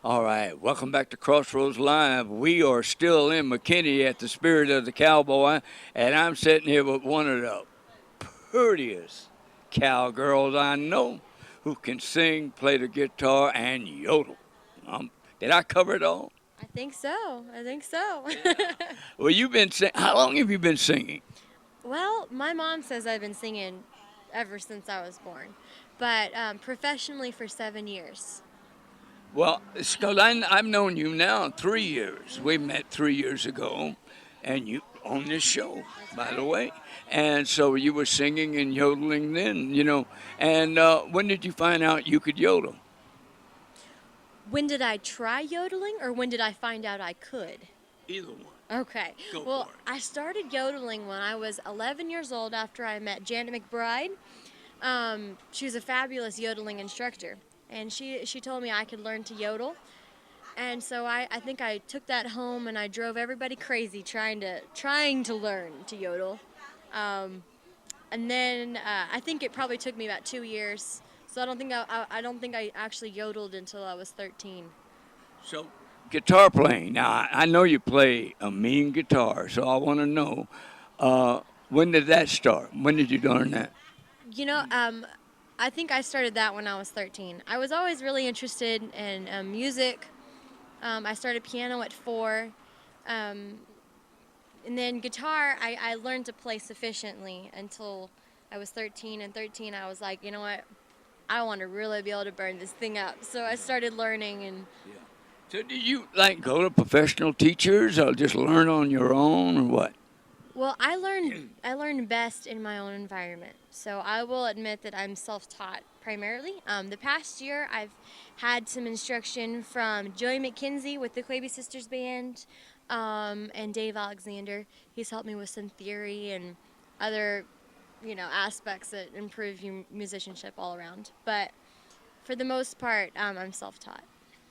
All right, welcome back to Crossroads Live. We are still in McKinney at the Spirit of the Cowboy, and I'm sitting here with one of the prettiest cowgirls I know who can sing, play the guitar, and yodel. Did I cover it all? I think so. Well, you've been singing. How long have you been singing? Well, my mom says I've been singing ever since I was born, but professionally for 7 years. Well, it's because I've known you now 3 years. We met 3 years ago, and you on this show, by the way. And so you were singing and yodeling then, you know. And when did you find out you could yodel? When did I try yodeling, or when did I find out I could? Either one. Okay. Go Well, for it. I started yodeling when I was 11 years old after I met Janet McBride. She was a fabulous yodeling instructor, and she told me I could learn to yodel. And so I think I took that home and I drove everybody crazy trying to learn to yodel. And then I think it probably took me about 2 years. So I don't think I actually yodeled until I was 13. So guitar playing. Now, I know you play a mean guitar, so I want to know, when did that start? When did you learn that? You know, I think I started that when I was 13. I was always really interested in music. I started piano at 4. And then guitar, I learned to play sufficiently until I was 13. And 13, I was like, you know what? I want to really be able to burn this thing up. So I started learning. And Yeah. So did you, like, go to professional teachers or just learn on your own or what? well, I learned best in my own environment. So I will admit that I'm self-taught primarily. The past year, I've had some instruction from Joey McKenzie with the Quaby Sisters Band, and Dave Alexander. He's helped me with some theory and other, aspects that improve your musicianship all around. But for the most part, I'm self-taught.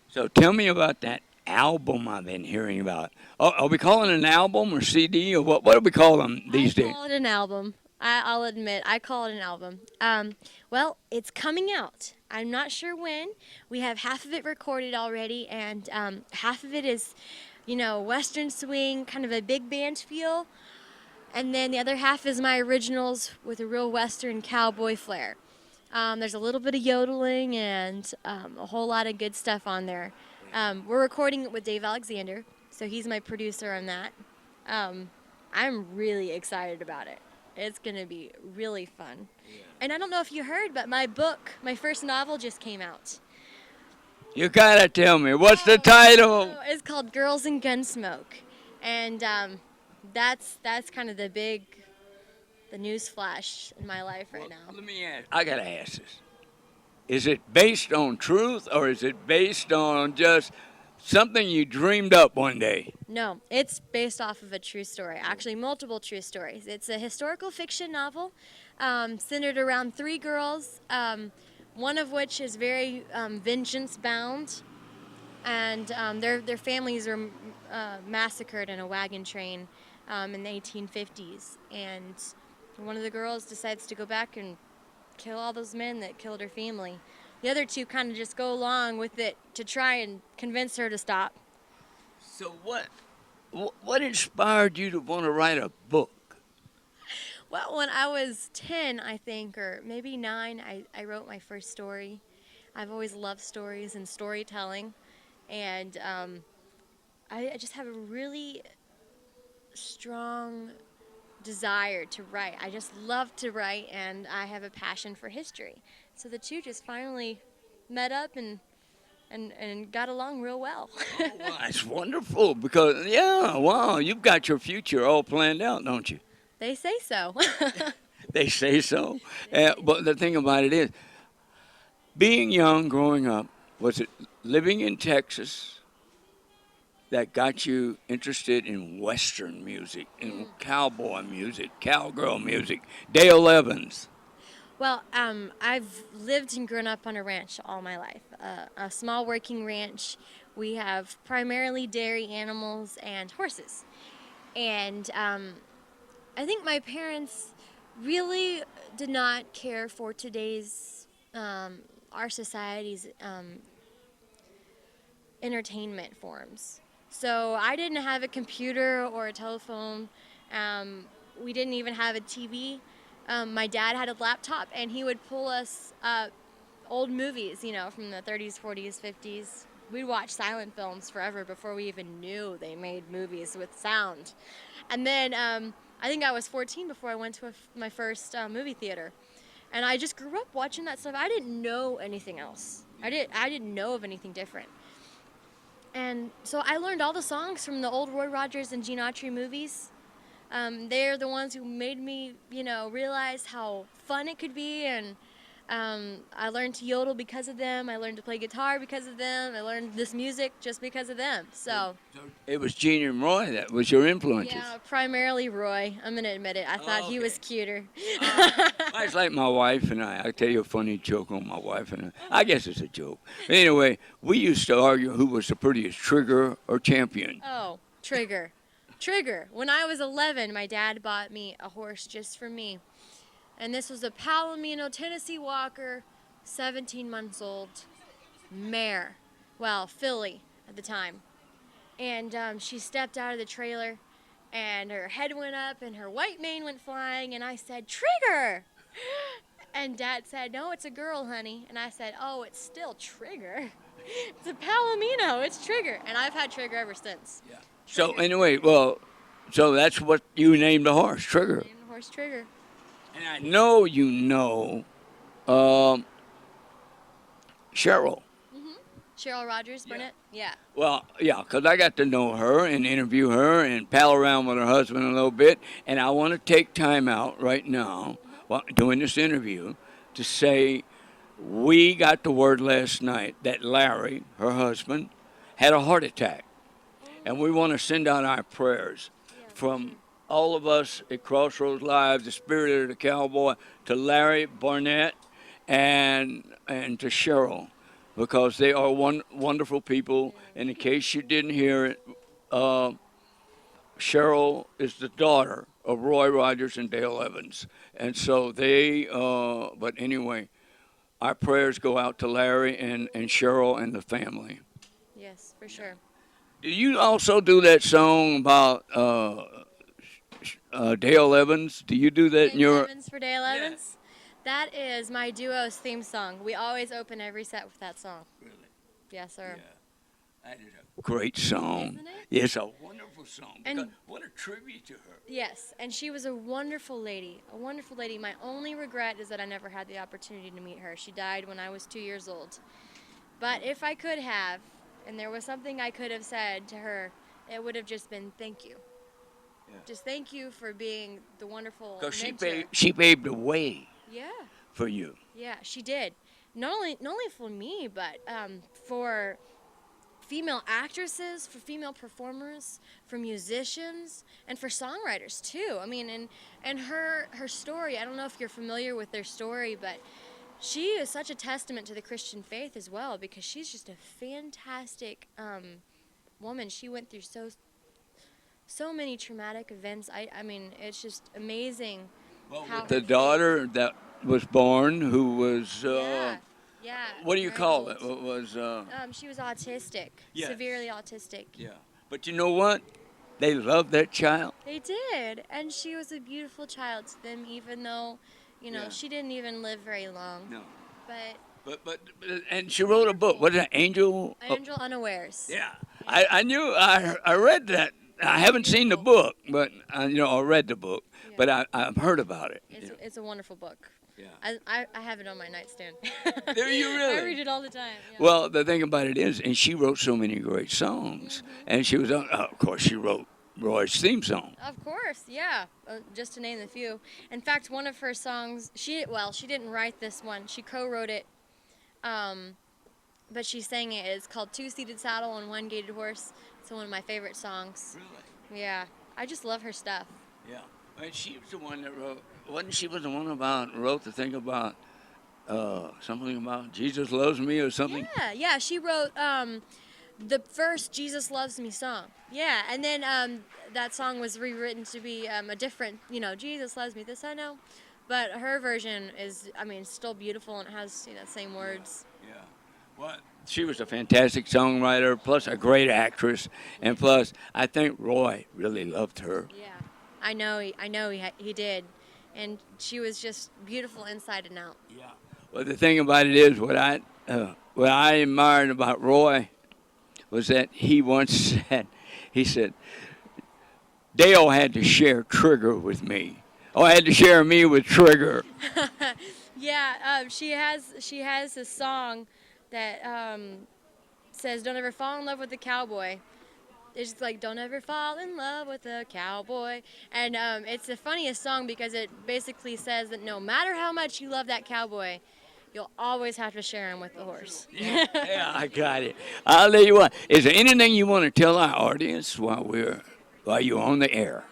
So tell me about that album I've been hearing about. Oh, are we calling it an album or CD or what? What do we call them these days? I call it an album. I'll admit, I call it an album. Well, it's coming out. I'm not sure when. We have half of it recorded already, and half of it is, Western swing, kind of a big band feel. And then the other half is my originals with a real Western cowboy flair. There's a little bit of yodeling and a whole lot of good stuff on there. We're recording it with Dave Alexander, so he's my producer on that. I'm really excited about it. It's going to be really fun. Yeah. And I don't know if you heard, but my first novel just came out. You gotta tell me, what's the title? It's called Girls and Gunsmoke. And that's kind of the news flash in my life right now. Let me ask, I gotta ask this. Is it based on truth or is it based on just something you dreamed up one day? No, it's based off of a true story. Actually, multiple true stories. It's a historical fiction novel centered around 3 girls, one of which is very vengeance-bound, and their families are massacred in a wagon train in the 1850s. And one of the girls decides to go back and kill all those men that killed her family. The other 2 kind of just go along with it to try and convince her to stop. So what inspired you to want to write a book? Well, when I was 10, I think, or maybe 9, I wrote my first story. I've always loved stories and storytelling, and I just have a really strong desire to write. I just love to write, and I have a passion for history. So the 2 just finally met up and got along real well. Oh, well, that's wonderful because, yeah, wow, you've got your future all planned out, don't you? They say so. They say so. But the thing about it is, being young, growing up, was it living in Texas that got you interested in Western music, in cowboy music, cowgirl music, Dale Evans? Well, I've lived and grown up on a ranch all my life, a small working ranch. We have primarily dairy animals and horses. And I think my parents really did not care for today's, our society's entertainment forms. So I didn't have a computer or a telephone. We didn't even have a TV. My dad had a laptop, and he would pull us old movies, from the 30s, 40s, 50s. We'd watch silent films forever before we even knew they made movies with sound. And then I think I was 14 before I went to my first movie theater. And I just grew up watching that stuff. I didn't know anything else. I didn't know of anything different. And so I learned all the songs from the old Roy Rogers and Gene Autry movies. They're the ones who made me, realize how fun it could be. And I learned to yodel because of them. I learned to play guitar because of them. I learned this music just because of them. So it was Gene and Roy that was your influences. Yeah, primarily Roy. I'm going to admit it. I thought he was cuter. It's like my wife and I. I'll tell you a funny joke on my wife and I. I guess it's a joke. Anyway, we used to argue who was the prettiest, Trigger or Champion. Oh, Trigger. Trigger. When I was 11, my dad bought me a horse just for me. And this was a Palomino Tennessee Walker, 17 months old, mare. Well, filly at the time. And she stepped out of the trailer, and her head went up, and her white mane went flying, and I said, Trigger! And Dad said, no, it's a girl, honey. And I said, oh, it's still Trigger. It's a Palomino, it's Trigger. And I've had Trigger ever since. Yeah. So anyway, so that's what you named the horse, Trigger. I named the horse Trigger. And I know you know Cheryl. Cheryl Rogers Burnett? Yeah. Well, yeah, because I got to know her and interview her and pal around with her husband a little bit. And I want to take time out right now, while doing this interview, to say we got the word last night that Larry, her husband, had a heart attack. And we want to send out our prayers from all of us at Crossroads Live, the Spirit of the Cowboy, to Larry Barnett and to Cheryl, because they are wonderful people. And in case you didn't hear it, Cheryl is the daughter of Roy Rogers and Dale Evans. And so they, but anyway, our prayers go out to Larry and Cheryl and the family. Yes, for sure. Do you also do that song about Dale Evans? Do you do that in your... Evans for Dale Evans? That is my duo's theme song. We always open every set with that song. Really? Yes, sir. Yeah. That is a great song. Isn't it? It's a wonderful song. And what a tribute to her. Yes, and she was a wonderful lady. A wonderful lady. My only regret is that I never had the opportunity to meet her. She died when I was 2 years old. But if I could have, and there was something I could have said to her, it would have just been thank you. Yeah. Just thank you for being the wonderful mentor. Because she paved the way for you. Yeah, she did. Not only for me, but for female actresses, for female performers, for musicians, and for songwriters too. I mean, and her story, I don't know if you're familiar with their story, but she is such a testament to the Christian faith as well, because she's just a fantastic woman. She went through so many traumatic events. I mean, it's just amazing. Well, with the daughter that was born, who was yeah. What do you call it? What was she was autistic, severely autistic. Yeah, but you know what? They loved that child. They did, and she was a beautiful child to them, even though, she didn't even live very long. No. But and she wrote a book. What is it, Angel? Angel Unawares. Yeah, I knew. I read that. I haven't seen the book, but I read the book, but I've heard about it. It's a wonderful book. Yeah. I have it on my nightstand. Do you really? I read it all the time. Yeah. Well, the thing about it is, and she wrote so many great songs, and she was, of course, she wrote Roy's theme song. Of course, yeah. Just to name a few. In fact, one of her songs, she didn't write this one. She co-wrote it, but she sang it. It's called Two-Seated Saddle on One Gaited Horse. It's one of my favorite songs. Really? Yeah. I just love her stuff. Yeah. And she was the one that wrote, wasn't she was the one wrote the thing about, something about Jesus Loves Me or something? Yeah. She wrote the first Jesus Loves Me song. Yeah, and then that song was rewritten to be a different, Jesus Loves Me, this I know. But her version is, still beautiful and it has, same words. Yeah. Well, she was a fantastic songwriter, plus a great actress, and plus I think Roy really loved her. Yeah, I know he did, and she was just beautiful inside and out. Yeah. Well, the thing about it is, what I admired about Roy was that he once said, he said, Dale had to share Trigger with me. Oh, I had to share me with Trigger. Yeah, she has a song that says, "Don't ever fall in love with a cowboy." It's just like, "Don't ever fall in love with a cowboy," and it's the funniest song because it basically says that no matter how much you love that cowboy, you'll always have to share him with the horse. Yeah, I got it. I'll tell you what. Is there anything you want to tell our audience while you're on the air?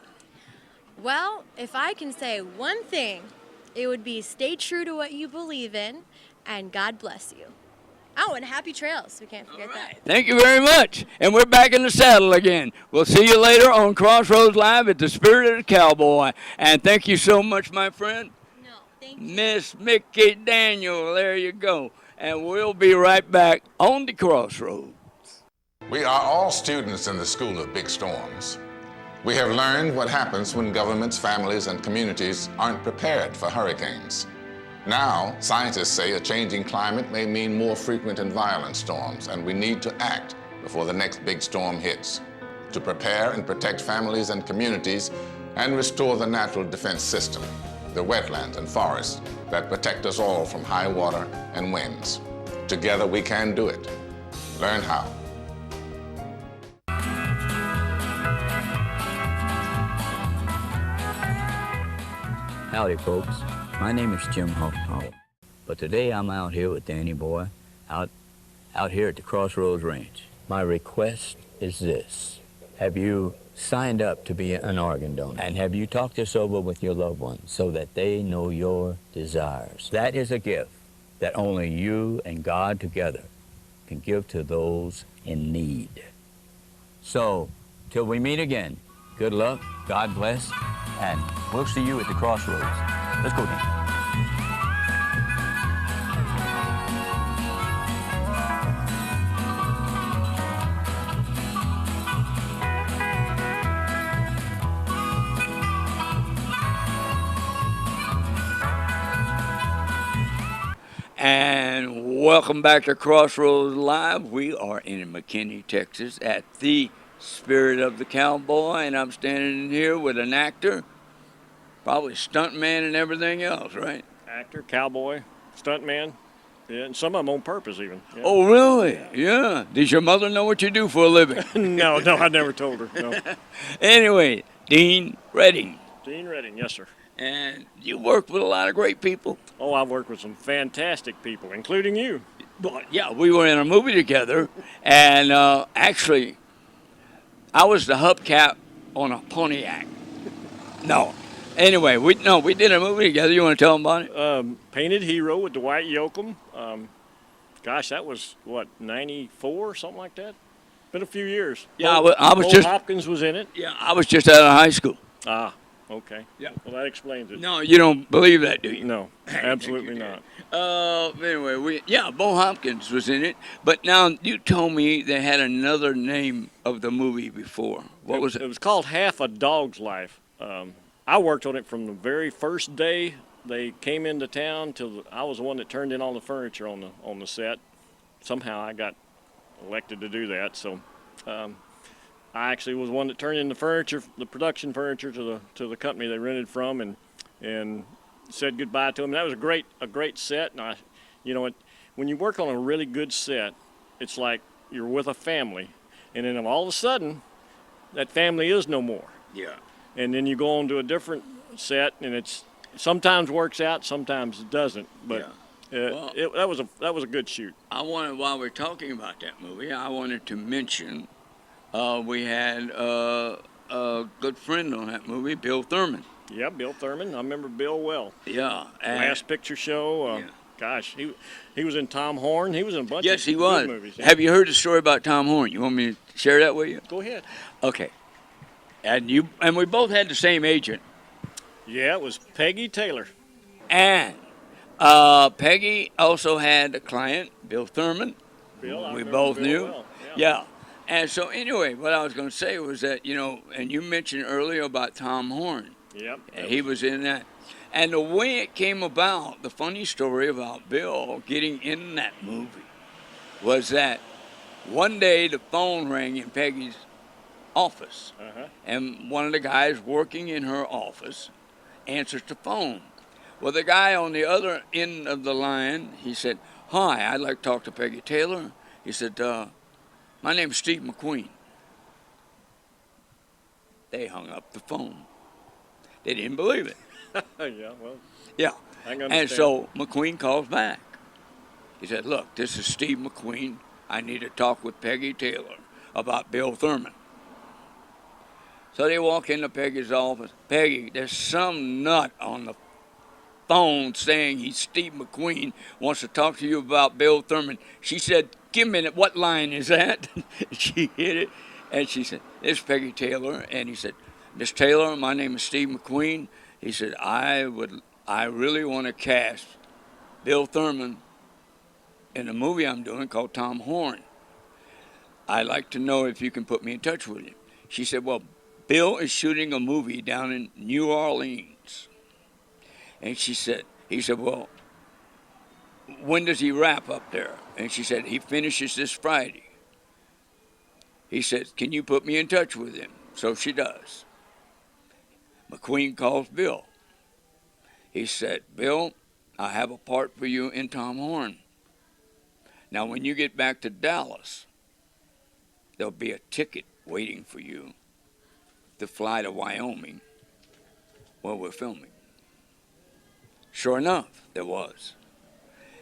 Well, if I can say one thing, it would be stay true to what you believe in, and God bless you. Oh, and happy trails. We can't forget that. Thank you very much. And we're back in the saddle again. We'll see you later on Crossroads Live at the Spirit of the Cowboy. And thank you so much, my friend. No, thank you. Miss Mikkie Daniel, there you go. And we'll be right back on the Crossroads. We are all students in the School of Big Storms. We have learned what happens when governments, families, and communities aren't prepared for hurricanes. Now, scientists say a changing climate may mean more frequent and violent storms, and we need to act before the next big storm hits to prepare and protect families and communities and restore the natural defense system, the wetlands and forests that protect us all from high water and winds. Together we can do it. Learn how. Howdy, folks. My name is Jim Hawk, but today I'm out here with Danny Boy, out here at the Crossroads Ranch. My request is this. Have you signed up to be an organ donor? And have you talked this over with your loved ones so that they know your desires? That is a gift that only you and God together can give to those in need. So, till we meet again, good luck, God bless, and we'll see you at the Crossroads. Let's go, Dan. And welcome back to Crossroads Live. We are in McKinney, Texas at the Spirit of the Cowboy, and I'm standing here with an actor, probably stuntman and everything else, right? Actor, cowboy, stuntman, yeah, and some of them on purpose even. Yeah. Oh, really? Yeah. Does your mother know what you do for a living? No, I never told her. No. Anyway, Dean Redding. Dean Redding, yes, sir. And you worked with a lot of great people. Oh, I've worked with some fantastic people, including you. Well, yeah, we were in a movie together, and actually, I was the hubcap on a Pontiac. No. Anyway, we did a movie together. You want to tell them about it? Painted Hero with Dwight Yoakam. Gosh, that was, 94, something like that? Been a few years. Yeah, I was Bo just... Hopkins was in it. Yeah, I was just out of high school. Ah, okay. Yeah. Well, that explains it. No, you don't believe that, do you? No, absolutely not. Anyway, Bo Hopkins was in it. But now, you told me they had another name of the movie before. What was it? It was called Half a Dog's Life. I worked on it from the very first day they came into town till I was the one that turned in all the furniture on the set. Somehow I got elected to do that, so I actually was one that turned in the furniture, the production furniture, to the company they rented from, and said goodbye to them. And that was a great set. And when you work on a really good set, it's like you're with a family, and then all of a sudden, that family is no more. Yeah. And then you go on to a different set, and it's sometimes works out, sometimes it doesn't. But Well, that was a good shoot. I wanted, while we're talking about that movie, I wanted to mention we had a good friend on that movie, Bill Thurman. Yeah, Bill Thurman. I remember Bill well. Yeah. Last Picture Show. Yeah. Gosh, he was in Tom Horn. He was in a bunch Yes, of he good was. movies. Yeah. Have you heard the story about Tom Horn? You want me to share that with you? Go ahead. Okay. And we both had the same agent. Yeah, it was Peggy Taylor. And Peggy also had a client, Bill Thurman. Bill, I We remember both Bill knew. well. Yeah. And so anyway, what I was going to say was that, and you mentioned earlier about Tom Horn. Yep. And he was in that. And the way it came about, the funny story about Bill getting in that movie was that one day the phone rang in Peggy's office. And one of the guys working in her office answers the phone. Well, the guy on the other end of the line, he said, "Hi, I'd like to talk to Peggy Taylor." He said, "My name's Steve McQueen." They hung up the phone. They didn't believe it. Yeah, well, Yeah. I can And understand. so McQueen calls back. He said, "Look, this is Steve McQueen. I need to talk with Peggy Taylor about Bill Thurman." So they walk into Peggy's office. "Peggy, there's some nut on the phone saying he's Steve McQueen, wants to talk to you about Bill Thurman." She said, "Give me a minute, what line is that?" She hit it, and she said, "This is Peggy Taylor." And he said, "Miss Taylor, my name is Steve McQueen." He said, I really want to cast Bill Thurman in a movie I'm doing called Tom Horn. I'd like to know if you can put me in touch with him." She said, "Well, Bill is shooting a movie down in New Orleans." And he said, "Well, when does he wrap up there?" And she said, "He finishes this Friday." He said, "Can you put me in touch with him?" So she does. McQueen calls Bill. He said, "Bill, I have a part for you in Tom Horn. Now, when you get back to Dallas, there'll be a ticket waiting for you to fly to Wyoming where we're filming." Sure enough, there was.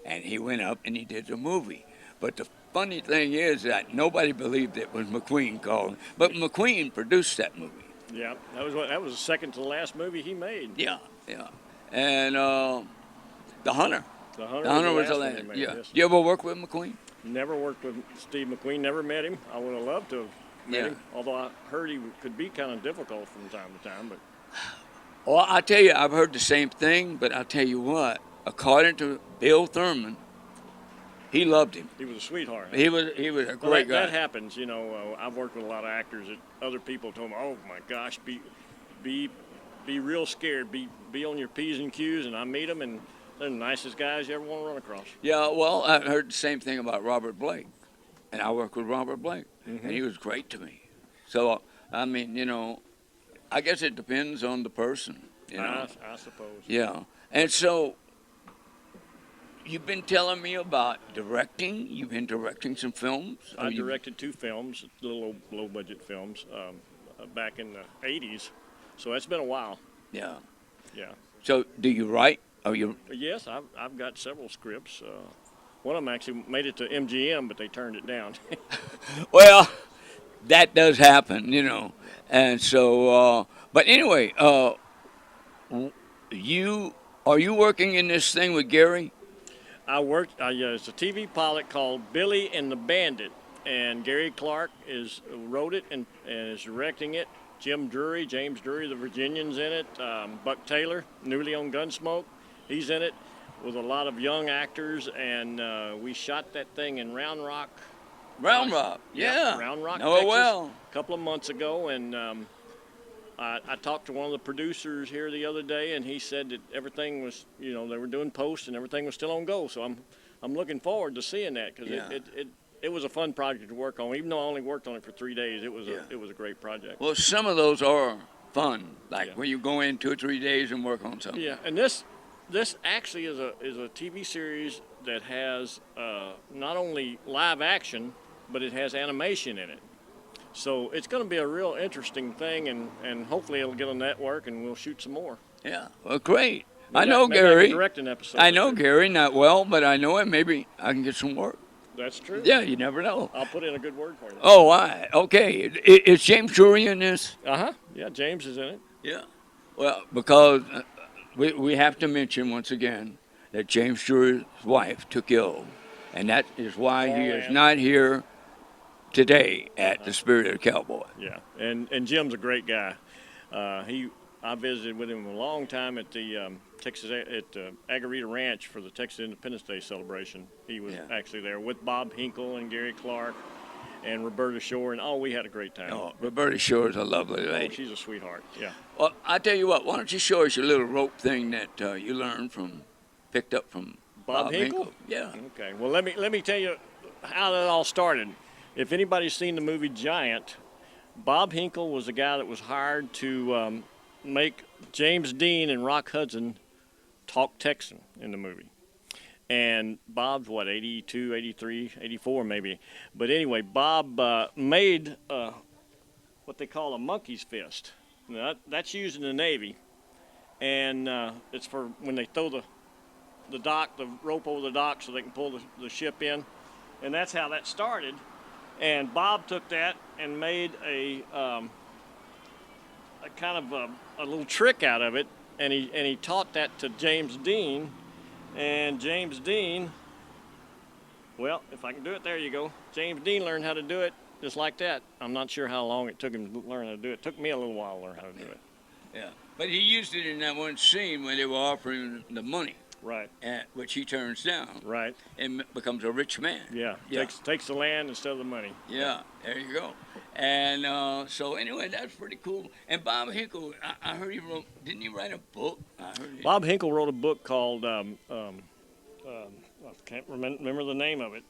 And he went up and he did the movie. But the funny thing is that nobody believed it was McQueen calling. But McQueen produced that movie. Yeah, that was the second to the last movie he made. Yeah. And The Hunter. The Hunter, The Hunter was the one last. he made, Yeah. yes. You ever work with McQueen? Never worked with Steve McQueen. Never met him. I would have loved to have met Yeah. him. Although I heard he could be kind of difficult from time to time. But Well, I tell you, I've heard the same thing, but I'll tell you what. According to Bill Thurman, he loved him. he was a sweetheart. He was a Well, great guy. that happens. I've worked with a lot of actors that other people told me, "Oh my gosh, be real scared. Be on your P's and Q's." And I meet them, and they're the nicest guys you ever want to run across. Yeah, well, I heard the same thing about Robert Blake, and I worked with Robert Blake, and he was great to me. So, I mean, I guess it depends on the person, I suppose. Yeah, and so you've been telling me about directing. You've been directing some films. I directed 2 films, little low budget films, back in the 80s. So that's been a while. Yeah. Yeah. So, do you write? Yes, I've got several scripts. One of them actually made it to MGM, but they turned it down. Well, that does happen, And so, but anyway, are you working in this thing with Gary? It's a TV pilot called Billy and the Bandit, and Gary Clark wrote it and is directing it. James Drury, the Virginian's in it. Buck Taylor, newly on Gunsmoke, he's in it with a lot of young actors, and we shot that thing in Round Rock. Round Rock, yeah. Yep, Round Rock, Oh, Texas, well. a couple of months ago, and I talked to one of the producers here the other day, and he said that everything was, they were doing post and everything was still on go. So I'm looking forward to seeing that because it was a fun project to work on. Even though I only worked on it for 3 days, it was a great project. Well, some of those are fun, like Yeah. when you go in 2 or 3 days and work on something. Yeah, and this actually is a TV series that has not only live action, but it has animation in it. So it's going to be a real interesting thing, and hopefully it'll get a network, and we'll shoot some more. Yeah, well, great. Maybe I know maybe I Gary. can direct an episode. I know Gary, not well, but I know him. Maybe I can get some work. That's true. Yeah, you never know. I'll put in a good word for you. Oh, okay. Is James Drury in this? Yeah, James is in it. Yeah. Well, because we have to mention once again that James Drury's wife took ill, and that is why he is not here today at the Spirit of the Cowboy. Yeah, and Jim's a great guy. I visited with him a long time at the Agarita Ranch for the Texas Independence Day celebration. He was actually there with Bob Hinkle and Gary Clark and Roberta Shore, and we had a great time. Oh, Roberta Shore is a lovely lady. She's a sweetheart. Yeah. Well, I tell you what. Why don't you show us your little rope thing that you picked up from Bob Hinkle? Yeah. Okay. Well, let me tell you how that all started. If anybody's seen the movie Giant, Bob Hinkle was the guy that was hired to make James Dean and Rock Hudson talk Texan in the movie. And Bob's, 82, 83, 84 maybe. But anyway, Bob made what they call a monkey's fist. Now, that's used in the Navy. And it's for when they throw the rope over the dock so they can pull the ship in. And that's how that started. And Bob took that and made a kind of a little trick out of it, and he taught that to James Dean, and James Dean, well, if I can do it, there you go. James Dean learned how to do it just like that. I'm not sure how long it took him to learn how to do it. It took me a little while to learn how to do it. Yeah, but he used it in that one scene when they were offering the money. Right. Which he turns down. Right. And becomes a rich man. Yeah. Takes the land instead of the money. Yeah. There you go. And so anyway, that's pretty cool. And Bob Hinkle, I heard didn't he write a book? Bob Hinkle wrote a book called, I can't remember the name of it.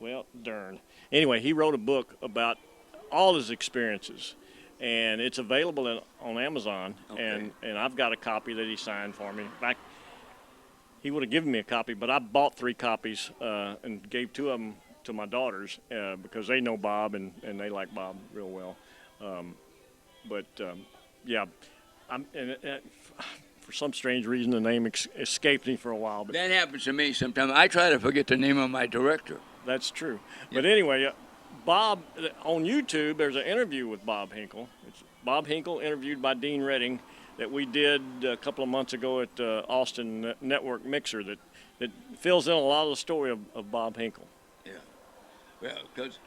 Well, darn. Anyway, he wrote a book about all his experiences. And it's available on Amazon, and I've got a copy that he signed for me. In fact, he would have given me a copy, but I bought 3 copies and gave 2 of them to my daughters because they know Bob and they like Bob real well. Yeah, for some strange reason the name escaped me for a while. But that happens to me sometimes. I try to forget the name of my director. That's true. Yeah. But anyway. Bob, on YouTube, there's an interview with Bob Hinkle. It's Bob Hinkle interviewed by Dean Redding that we did a couple of months ago at Austin Network Mixer that fills in a lot of the story of Bob Hinkle. Yeah. Well, because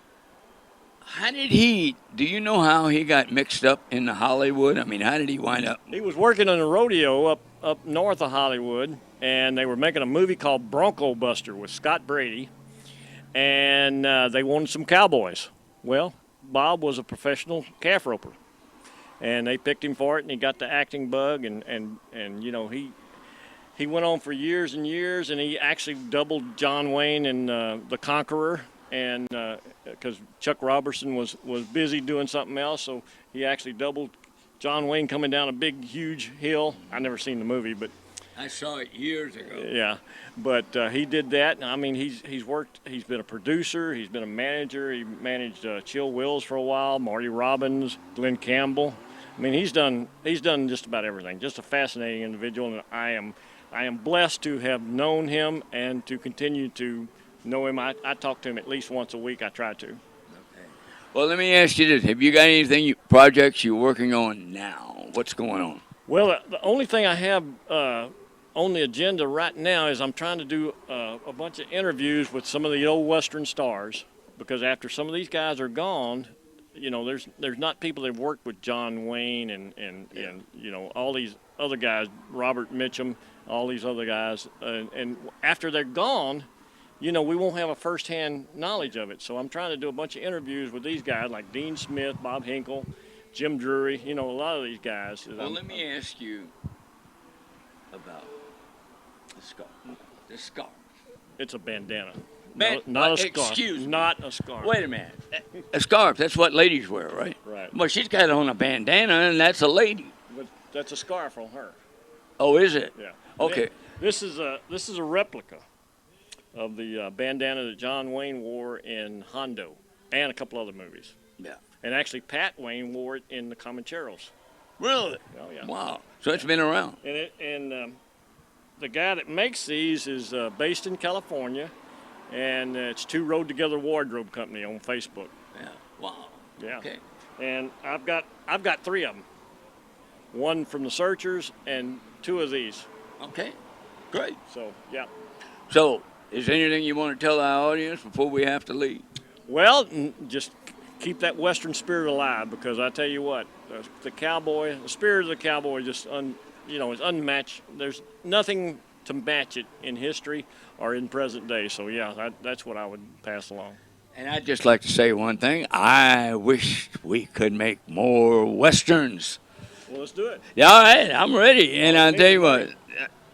do you know how he got mixed up in Hollywood? I mean, how did he wind up? He was working on a rodeo up north of Hollywood, and they were making a movie called Bronco Buster with Scott Brady. And they wanted some cowboys. Well, Bob was a professional calf roper, and they picked him for it, and he got the acting bug, and you know he went on for years and years, and he actually doubled John Wayne in The Conqueror, and because Chuck Robertson was busy doing something else, so he actually doubled John Wayne coming down a big, huge hill. I never seen the movie, but I saw it years ago. Yeah, but he did that. I mean, he's worked. He's been a producer. He's been a manager. He managed Chill Wills for a while. Marty Robbins, Glenn Campbell. I mean, he's done just about everything. Just a fascinating individual, and I am blessed to have known him and to continue to know him. I talk to him at least once a week. I try to. Okay. Well, let me ask you this: have you got anything projects you're working on now? What's going on? Well, the only thing I have on the agenda right now is I'm trying to do a bunch of interviews with some of the old Western stars, because after some of these guys are gone, you know, there's not people that have worked with John Wayne and you know, all these other guys, Robert Mitchum, all these other guys, and after they're gone, you know, we won't have a first-hand knowledge of it. So I'm trying to do a bunch of interviews with these guys like Dean Smith, Bob Hinkle, Jim Drury, you know, a lot of these guys. Well, let me ask you about the scarf. It's a bandana. Not a scarf. Excuse me. Not a scarf. Wait a minute. A scarf, that's what ladies wear, right? Right. Well, she's got on a bandana, and that's a lady. But that's a scarf on her. Oh, is it? Yeah. Okay. This is a replica of the bandana that John Wayne wore in Hondo. and a couple other movies. Yeah. And actually, Pat Wayne wore it in the Comancheros. Really? Oh, yeah. Wow. So it's been around. And the guy that makes these is based in California, and it's Two Rode Together Wardrobe Company on Facebook. Yeah. Wow. Yeah. Okay. And I've got 3 of them. One from the Searchers and 2 of these. Okay. Great. So, yeah. So, is there anything you want to tell our audience before we have to leave? Well, just keep that Western spirit alive, because I tell you what, the cowboy, the spirit of the cowboy, is unmatched. There's nothing to match it in history or in present day. So yeah, that's what I would pass along. And I'd just like to say one thing. I wish we could make more Westerns. Well, let's do it. Yeah, all right, I'm ready. And I'll tell you what,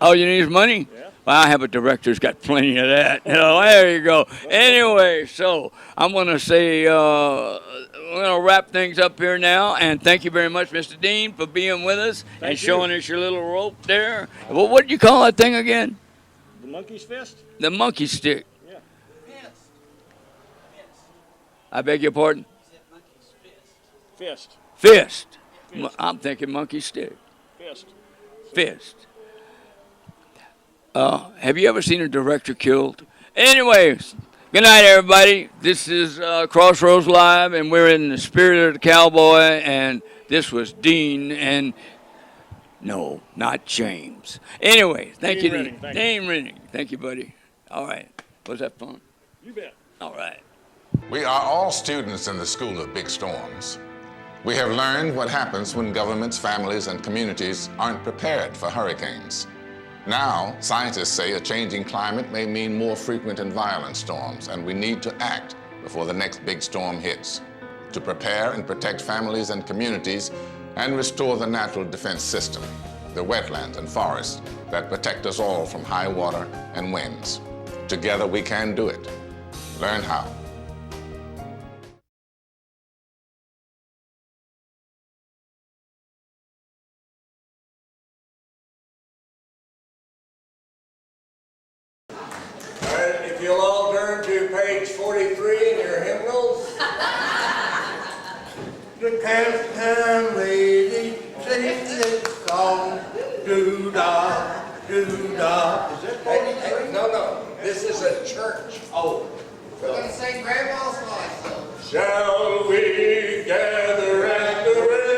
all you need is money? Yeah. Well, I have a director's got plenty of that. There you go. Anyway, so I'm going to say we're going to wrap things up here now. And thank you very much, Mr. Dean, for being with us and showing us your little rope there. Well, what did you call that thing again? The monkey's fist? The monkey stick. Yeah. I beg your pardon? Fist. Fist. I'm thinking monkey stick. Fist. Fist. Have you ever seen a director killed? Anyways, good night, everybody. This is Crossroads Live, and we're in the spirit of the cowboy, and this was Dean, and no, not James. Anyway, thank you, Dean. Dean Renning. Thank you, buddy. All right. Was that fun? You bet. All right. We are all students in the school of big storms. We have learned what happens when governments, families, and communities aren't prepared for hurricanes. Now, scientists say a changing climate may mean more frequent and violent storms, and we need to act before the next big storm hits to prepare and protect families and communities and restore the natural defense system, the wetlands and forests that protect us all from high water and winds. Together we can do it. Learn how. If you'll all turn to page 43 in your hymnals. The campaign lady sings this song, doo-dah, doo-dah. Is it 43? No, this is a church. Oh. We're going to sing Grandma's Life, though. Shall we gather at the river,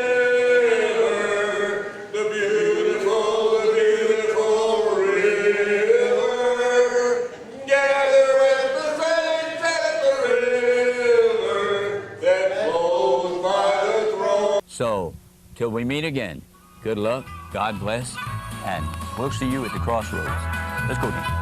the beautiful river, gather at the saints at the river that flows by the throne. So, till we meet again, good luck, God bless, and we'll see you at the crossroads. Let's go, Dean.